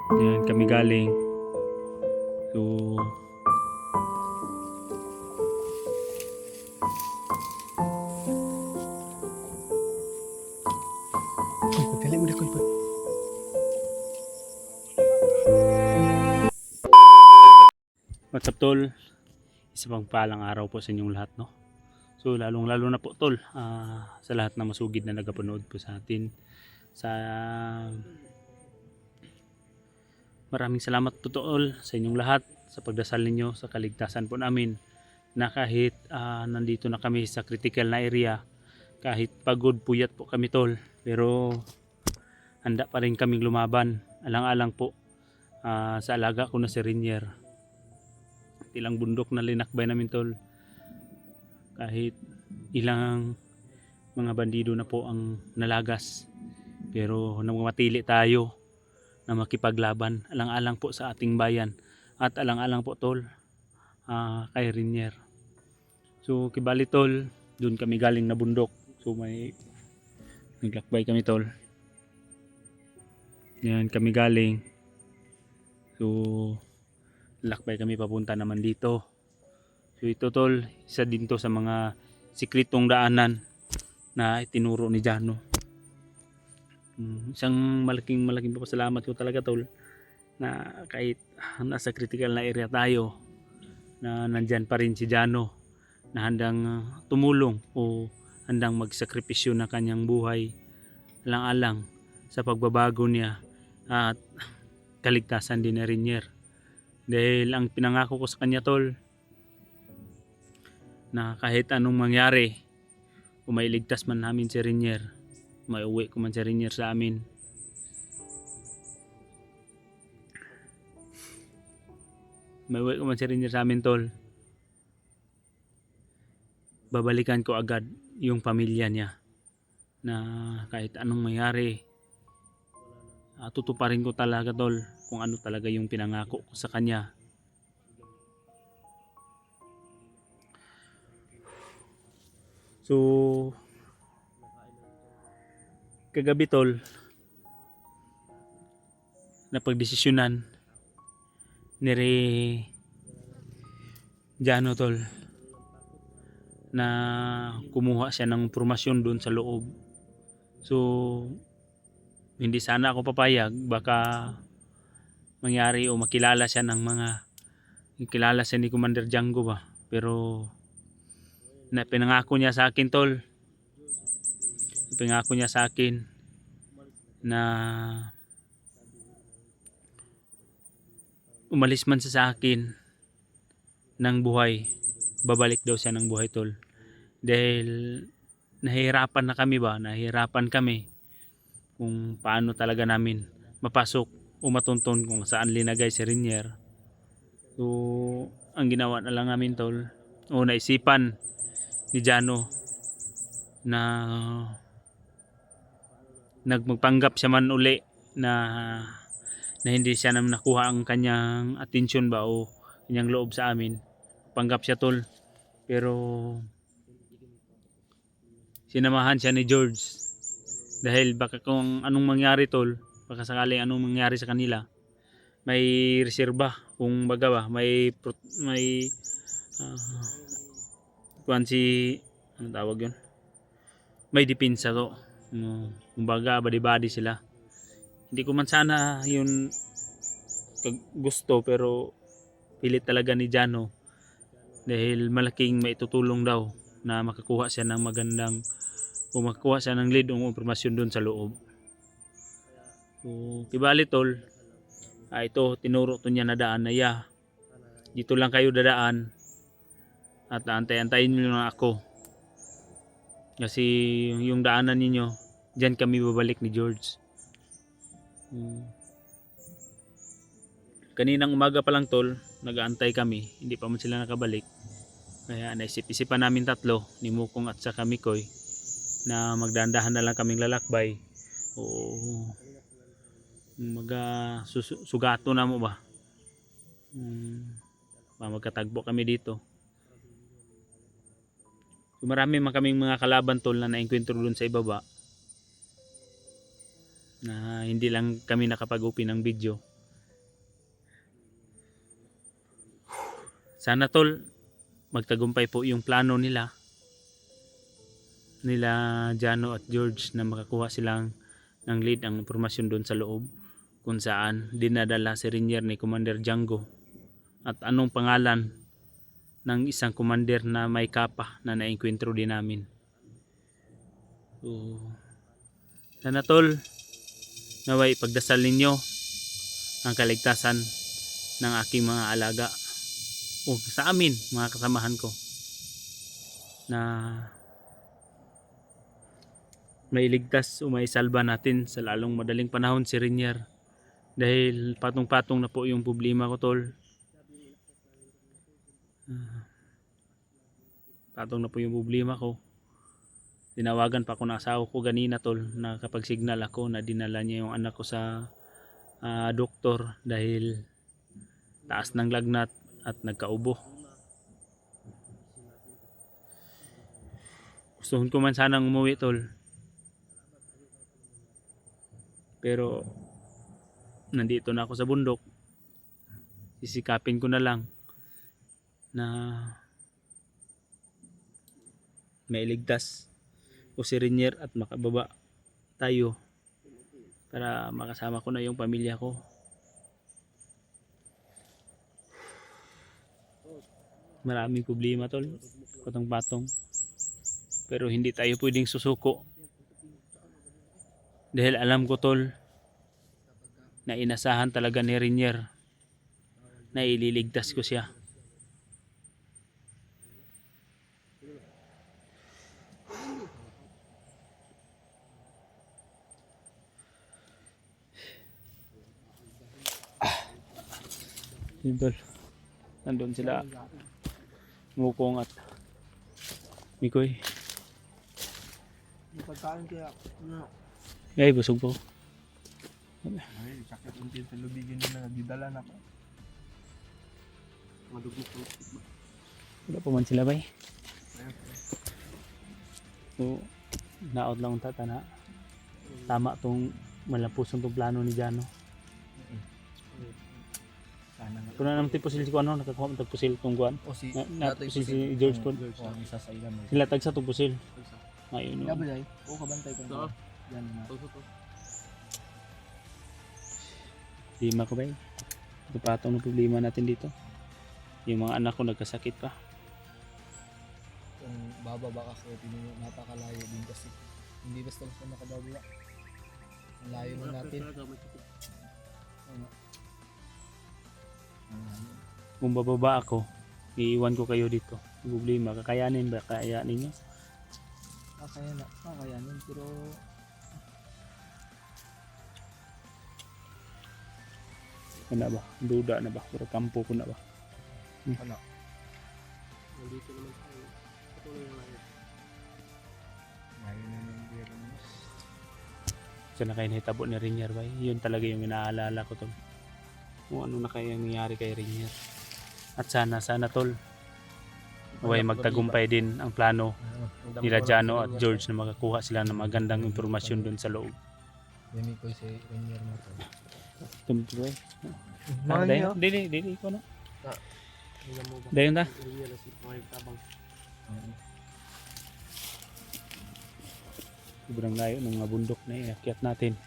Yan kami galing. So Pagdali mo na ko ipag. what's up tol? Isa pang palang araw po sa inyong lahat, no? So lalong lalo na po tol, sa lahat na masugid na nagapanood po sa atin. Sa maraming salamat po tol sa inyong lahat sa pagdasal ninyo sa kaligtasan po namin, na kahit nandito na kami sa critical na area, kahit pagod puyat po kami tol, pero handa pa rin kaming lumaban alang-alang po sa alaga ko na si Rinier. Ilang bundok na linakbay namin tol, kahit ilang mga bandido na po ang nalagas, pero namamatili tayo na makipaglaban alang-alang po sa ating bayan at alang-alang po tol kay Rinier. So kibali tol, doon kami galing na bundok, so may naglakbay kami tol. Yan kami galing, so lakbay kami papunta naman dito. So ito tol, isa din to sa mga sikretong daanan na itinuro ni Jano. Isang malaking pasalamat ko talaga tol, na kahit nasa critical na area tayo, na nandyan pa rin si Jano, na handang tumulong o handang magsakripisyo na kanyang buhay alang-alang sa pagbabago niya at kaligtasan din ni Rinier. Dahil ang pinangako ko sa kanya tol, na kahit anong mangyari, kung mailigtas man namin si Rinier, maiuwi ko man si Rinier sa amin, maiuwi ko man si Rinier sa amin tol, babalikan ko agad yung pamilya niya, na kahit anong mangyari, tutuparin ko talaga tol kung ano talaga yung pinangako ko sa kanya. So kagabi tol, napagdesisyonan ni Jano tol na kumuha siya ng pormasyon doon sa loob. So hindi sana ako papayag, baka mangyari o makilala siya ng mga kilala siya ni Commander Django ba, pero na pinangako niya sa akin tol, pinangako niya sa akin na umalis man siya sa akin ng buhay, babalik daw siya ng buhay tol, dahil nahihirapan kami kung paano talaga namin mapasok o matunton kung saan linagay si Rinier. So ang ginawa na lang namin tol, o naisipan ni Jano, na magpanggap siya man uli na hindi siya naman nakuha ang kanyang atensyon ba o kanyang loob sa amin. Panggap siya tol, pero sinamahan siya ni George, dahil baka kung anong mangyari tol, baka sakaling anong mangyari sa kanila, may reserba, kung baga ba may anong tawag yun, may depensa to, kumbaga badi-badi sila. Hindi ko man sana yun gusto, pero pilit talaga ni Jano, dahil malaking maitutulong daw na makakuha siya ng magandang o makakuha siya ng lead o impormasyon doon sa loob. So kibali tol, ito tinuro to niya na daan na dito lang kayo dadaan at antay-antayin niyo lang ako, kasi yung daanan ninyo diyan kami babalik ni George. Kaninang umaga pa lang tol, nag-aantay kami, hindi pa man sila nakabalik, kaya naisip-isipan namin tatlo, ni Mukong at saka Mikoy, na magdahan-dahan na lang kaming lalakbay o sugato na mo ba, magkatagbo kami dito. So, marami man kaming mga kalaban tol na naengkwentro doon sa ibaba, na hindi lang kami nakapag-open ng video Sana tol, magtagumpay po yung plano nila Jano at George na makakuha silang ng lead ang impormasyon doon sa loob kung saan dinadala si Renier ni Commander Django at anong pangalan ng isang commander na may kapa na naengkwentro din namin. So, sana tol, naway pagdasal ninyo ang kaligtasan ng aking mga alaga o sa amin mga kasamahan ko na mailigtas o maisalba natin sa lalong madaling panahon si Renier dahil patong-patong na po yung problema ko tol. Patong na po yung problema ko. Tinawagan pa ako ng asawa ko ganina tol na kapag signal ako na dinala niya yung anak ko sa doktor dahil taas ng lagnat at nagkaubo. Gustuhin ko man sanang umuwi tol, pero nandito na ako sa bundok. Sisikapin ko na lang na mailigtas o si Renier at makababa tayo para makasama ko na yung pamilya ko. Maraming problema tol, patong-patong, pero hindi tayo pwedeng susuko dahil alam ko tol na inasahan talaga ni Renier na ililigtas ko siya. Tol, nandun sila Mukong at Mikoy. Pagkain kaya, ano? Ay, busog po. Ay, sakit unti sa lubigin nila, nagdidala na ko. Madugmok po. Wala pa man sila bay. So, naot lang ang tatana. Tama tong malapusong tong plano ni Jano. Kung na naman pusil si Kuano, nakakuha mo pusil tong Kuan. O si Pusil si George po. isa sa ilan. Sila tagsa tong pusil. Ayun yun. Gabi ay, o kabantay ko na. Yan na. Lima ko bay. Ito patong ng problema natin dito. Yung mga anak ko nagkasakit pa. Kung bababa kasi, napakalayo din kasi. Hindi basta makababa. Ang layo na natin. Kung bababa ako, iiwan ko kayo dito. Problema, kakayanin ba? Kakayanin nyo? Kakayanin, pero Ano ba? Duda na ba? Pero kampo ko na ba? ano? Nandito naman tayo. Patuloy na layo. Layo na ng biyero mo. Siya na kayo nahitabo ni Renier ba? Yun talaga yung inaalala ko tol. Kung ano na kaya nangyari kay Renier. At sana tol, huwag magtagumpay din ang plano nila Jano at George na makakuha sila ng magandang impormasyon doon sa loob. Yan ko si Renier mo to. Tumtuloy. Mahal Dili ko na. Dayon ta. Sobrang layo ng mga bundok na iakyat natin.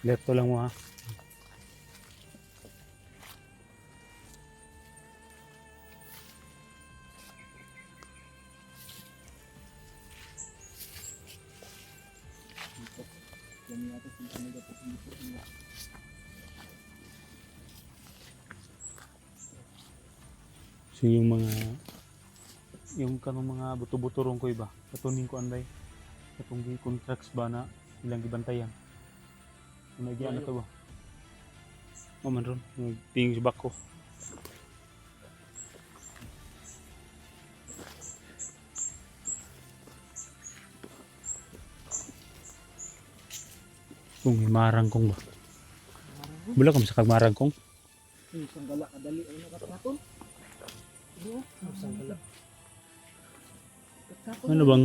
Leto lang mo ha. So yung kanong mga buto-buto rong ko iba, katunin ko anday. Katong contracts ba na ilang gibantayan. May ano to ba? Man ron, tingin sa bako. Kung may marangkong ba? Bula kami sa kagmarangkong. Sanggala kadali ay nakataton. Sanggala. Ano bang?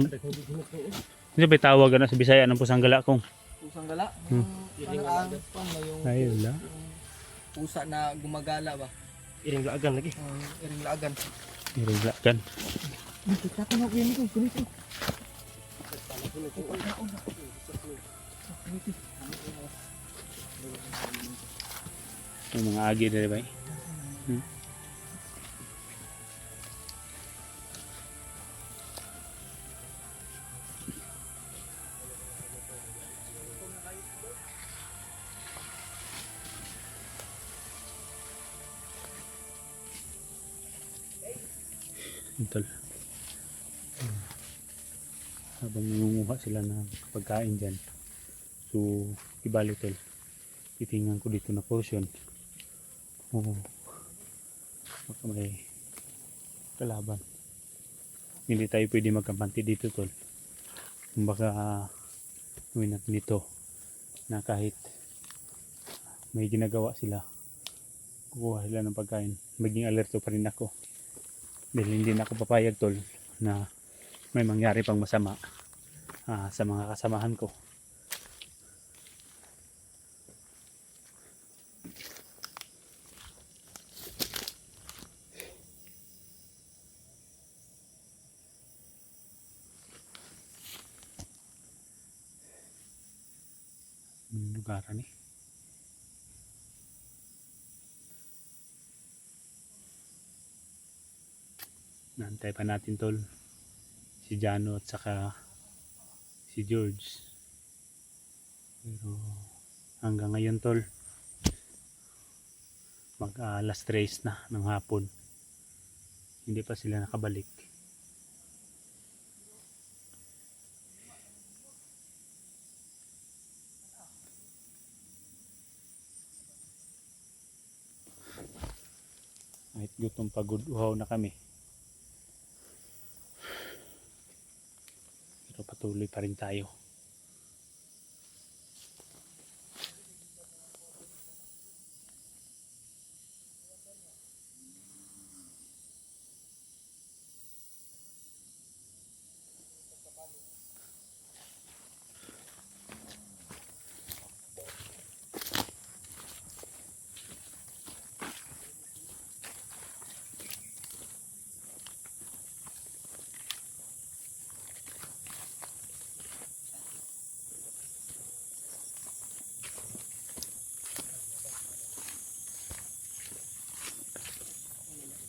Ano ba tawag na sa Bisaya ng pusanggala kong? Pusang gala. Hmm. Parang yung Ayun la. pusa na gumagala ba? Iring laagan lagi. Iring lagan. Iriglakan. Kita ko na yan ko. Ganito. Yung mga agi dere bay. Tol. Habang nangunguha sila ng pagkain dyan. So, ibali tol. Titingnan ko dito na portion. Oo. Baka may kalaban. Hindi tayo pwede magkampante dito tol. Baka gawin natin dito na kahit may ginagawa sila, kukuha sila ng pagkain. Maging alerto pa rin ako. Dahil hindi na ako papayag tol na may mangyari pang masama sa mga kasamahan ko. Lugaran eh. Naantay pa natin tol si Jano at saka si George, pero hanggang ngayon tol mag alas 3 na ng hapon hindi pa sila nakabalik. Kahit gutom pagod uhaw na kami, pero patuloy pa rin tayo.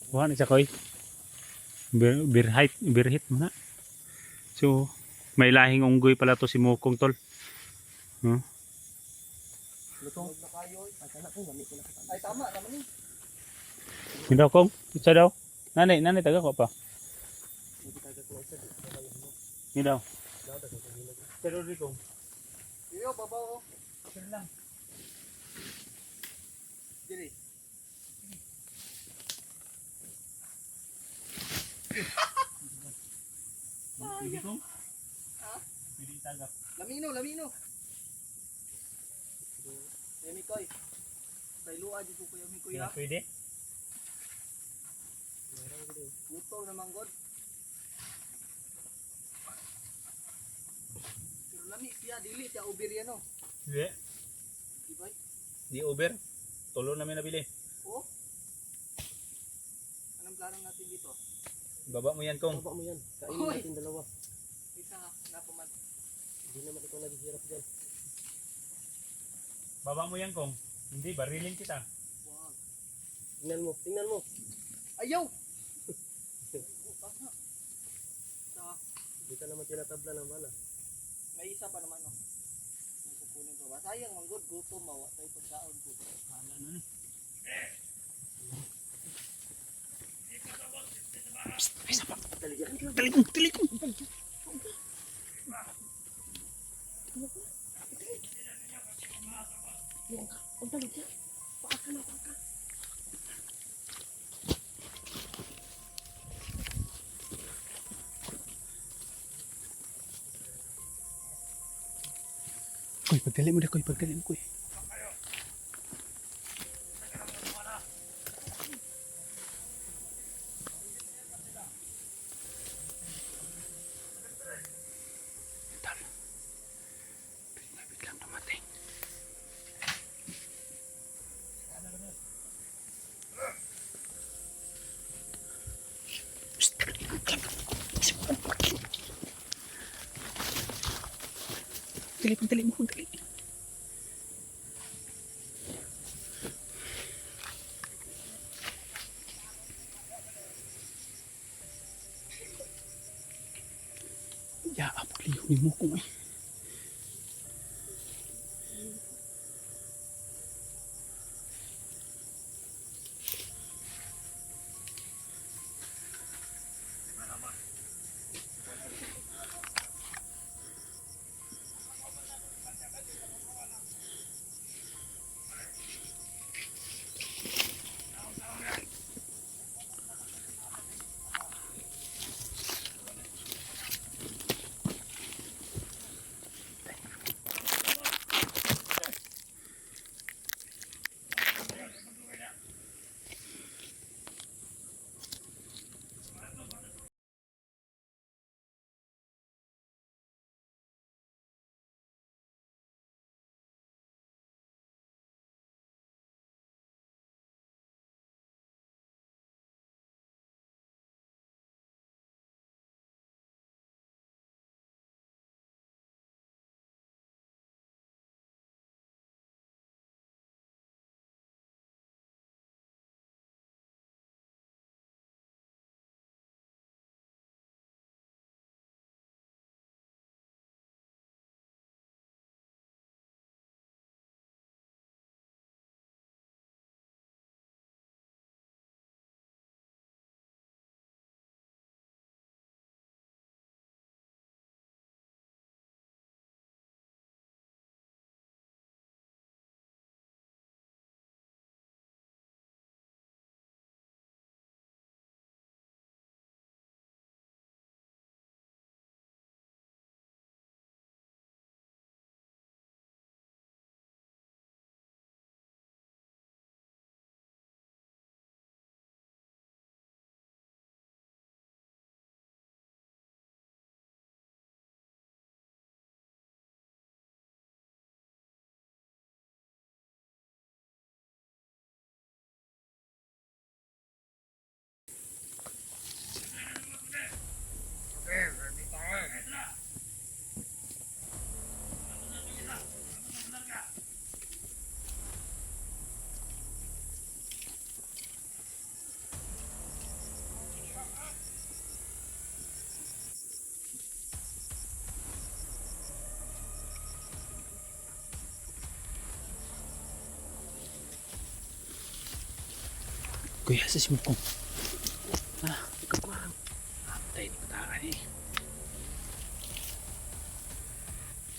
Wah ni Sakoy. Birhit mo na. So, may lahing unggoy pala to si Mokong tol. Huh? Lutong. Ay tama ni. Hindi daw kong. Isa daw. Nanay taga ko pa. Hindi daw. Pero di kong. Iyo babaw. Sure lang. Diri. Pwede kong? Pwede tagak. Lamino. Yami koy. Sa ilua di ko kuya mi kuya. Pwede? Luto na manggod. Pero lami siya dili siya ubir yan oh. Hindi. Ibay. Di over. Tulo namin nabili. Oh. Anong plano natin dito? Baba mo yan kong. Baba mo yan. Kainin Hoy! natin dalawa. Isa na puman. Hindi naman ikaw naghihirap dyan. Baba mo yan kong. Hindi, barilin kita. Wow. Tingnan mo. Ayaw. Tama. Isa. Hindi ka naman tinatabla ng bala. May isa pa naman oh. Kukunin ko ba? Sayang manggod gutom mawa tayo pagkaon ko. Hala na ni. Isa pa. Talikong. Koy, pagdali mo na koy, pagdali mo koy. Wait lang. Dali mo, dali. Ya, apa liyo mo ko eh. Kuya, sa simot ko. Tayo ni kataan eh.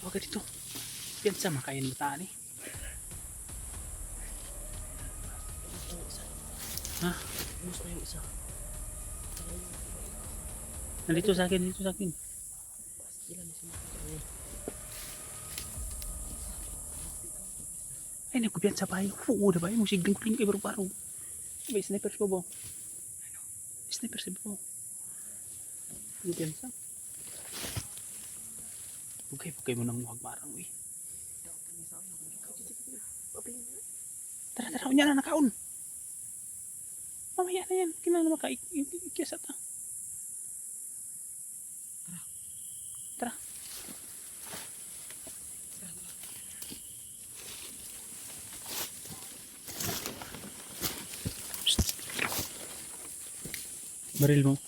Tawag ka dito. Piyansa, makain mo taan eh. Ha? Bus na yung isa. Nandito sa akin, dito sa akin. Ilan na siya. Ay, nagkupiyansa pa yun. Oo, diba? Yung sigling ko rin kay baro-baro. May snipers po ba? Snipers po. Nagkupiyansa. Bugay mo ng muhag marang eh. Tara, unya na nakaon. Mamaya na yan. Kinala makaikiyas ata. Tara. Baril mo.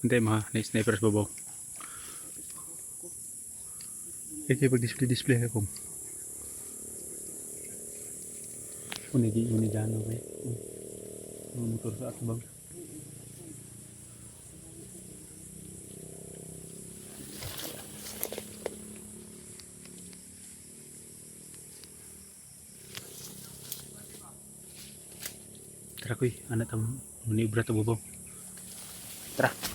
Hindi mga snipers babaw. Kaya pag-display ako. Unigano ba eh. Motor sa atbang. Tara kuy, anak tam munibra to babaw. Tara.